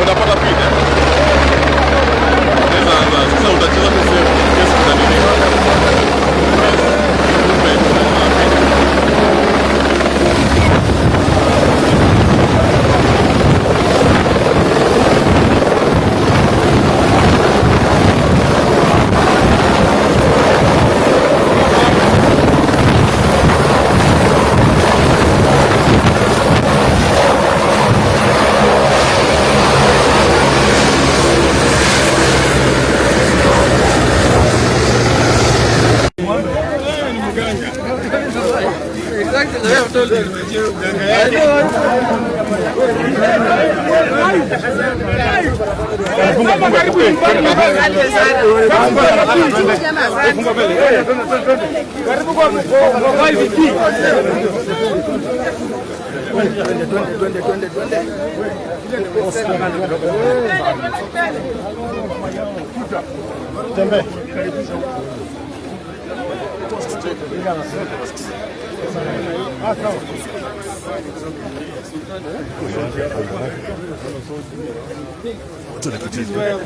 Unapata pita. Sasa utacheza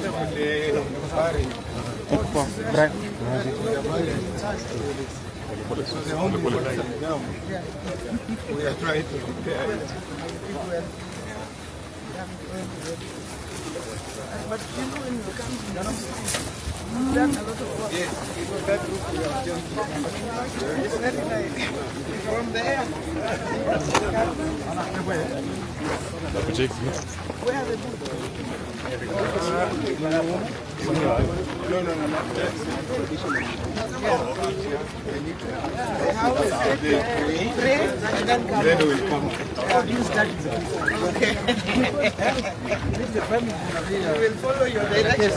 will follow your direction.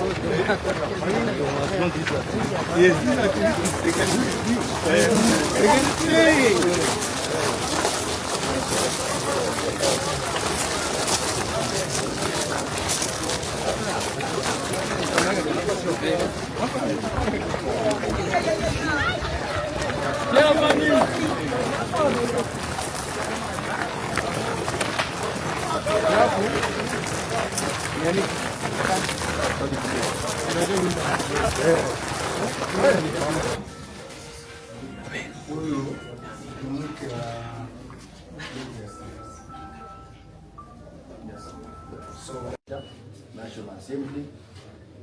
National Assembly,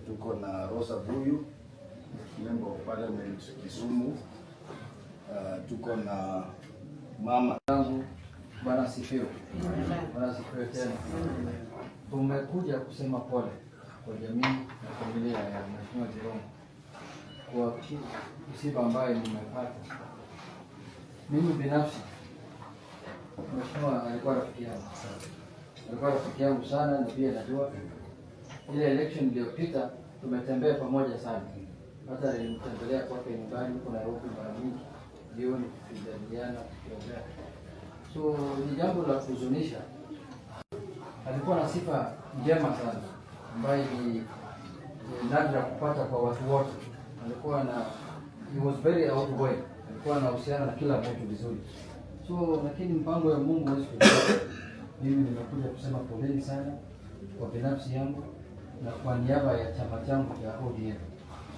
tuko na Rosa Buyu, Member of Parliament Kisumu, tuko na mama yangu. Bwana sifiwe. Bwana sifiwe tena. Tumekuja kusema pole kwa jamii na familia ya Mheshimiwa Jirongo kwa msiba ambayo nimepata. Mimi binafsi, Mheshimiwa alikuwa rafiki yangu. Alikuwa rafiki yangu sana, na pia najua ile election iliyopita tumetembea pamoja sana. Hata nilimtembelea kwake nyumbani huko Nairobi mara nyingi, jioni tukijadiliana, tukiongea. So ni jambo la kuhuzunisha. Alikuwa na sifa njema sana ambayo ni nadra kupata kwa watu wote. Alikuwa na he was very outgoing. Alikuwa na uhusiano na kila mtu vizuri. So lakini mpango ya Mungu hawezi kujua. Mimi nimekuja kusema poleni sana kwa binafsi yangu na kwa niaba ya chama changu cha ODM.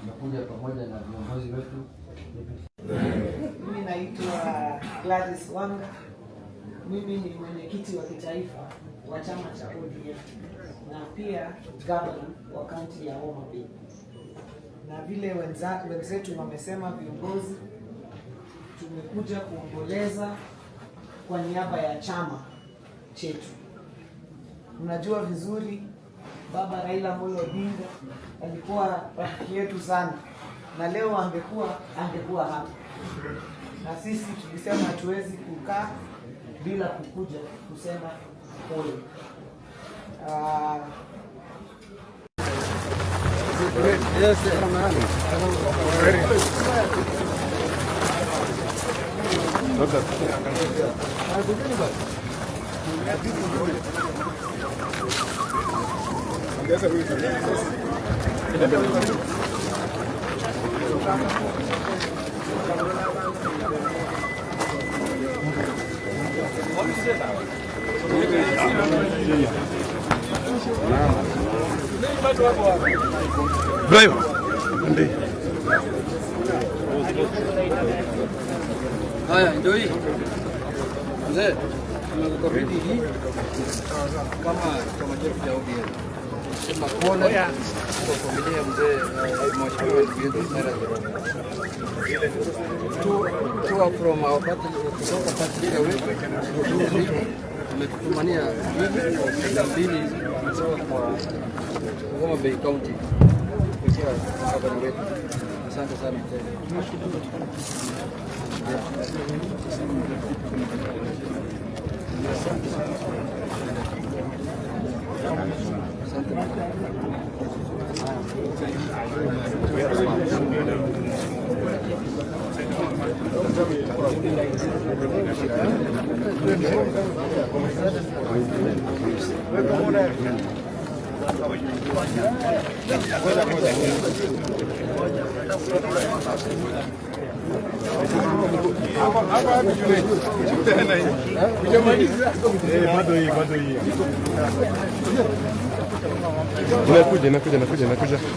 Nimekuja pamoja na viongozi wetu. Mimi naitwa Gladys Wanga. Mimi ni mwenyekiti wa kitaifa wa chama cha ODM na pia gavana wa kaunti ya Homa Bay. Na vile wenzetu wamesema, viongozi, tumekuja kuomboleza kwa niaba ya chama chetu. Unajua vizuri Baba Raila Amolo Odinga alikuwa rafiki yetu sana, na leo angekuwa hapa, na sisi tulisema hatuwezi kukaa bila kukuja kusema pole. Bravo. Haya, ndio hii. Mzee, tumekabidhi hii kama chama chetu cha ODM. Sema pole kwa familia mzee Mheshimiwa Cyrus. Tour from our party, kutoka party wetu. Tumetumania mbili kutoka kwa Homa Bay County. Kwa gavana wetu. Asante sana mzee.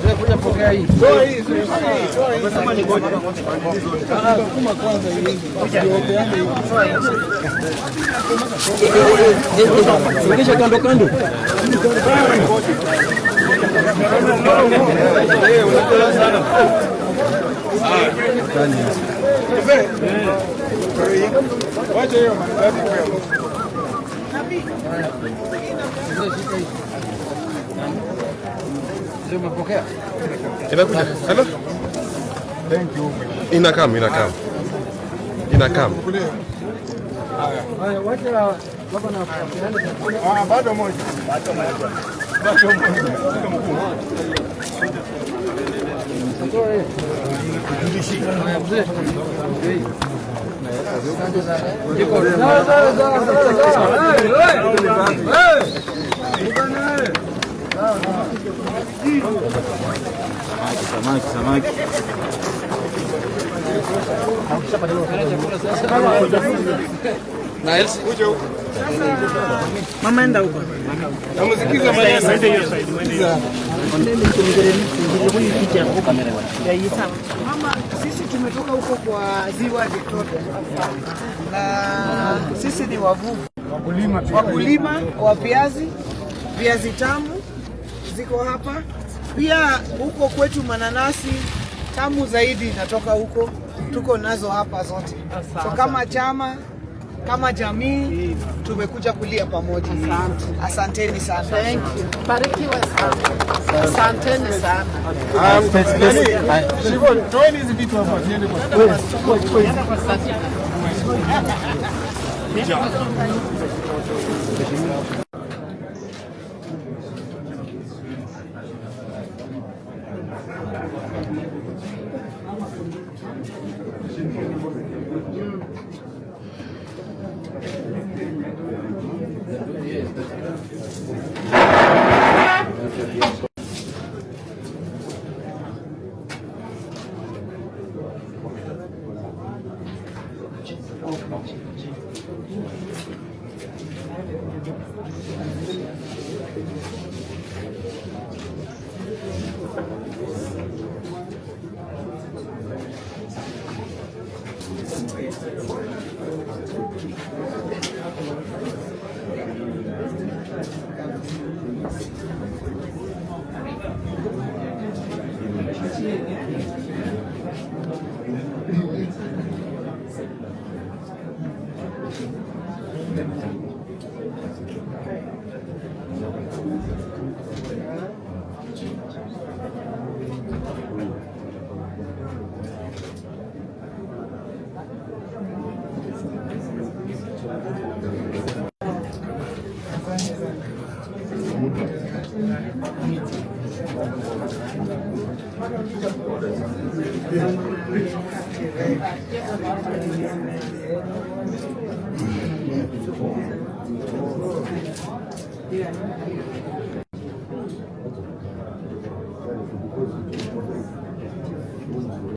Nakuja pokea hii. Sogeza kando kando. Wacha hiyo mandati kwa. Umepokea? Inakuja. Hello? Thank you. Inakam. Haya, wacha baba na Bado moja. Samaki. Niles, Mama enda huko. Namsikiza Mama, sisi tumetoka huko kwa ziwa Victoria na sisi ni wavuvi, wakulima wa viazi tamu ziko hapa. Pia huko kwetu mananasi tamu zaidi inatoka huko, tuko nazo hapa zote. So kama chama, kama jamii tumekuja kulia pamoja. Asanteni sana. Thank you. Barikiwa sana. Asanteni sana. Toeni hizi vitu hapa niende kwa.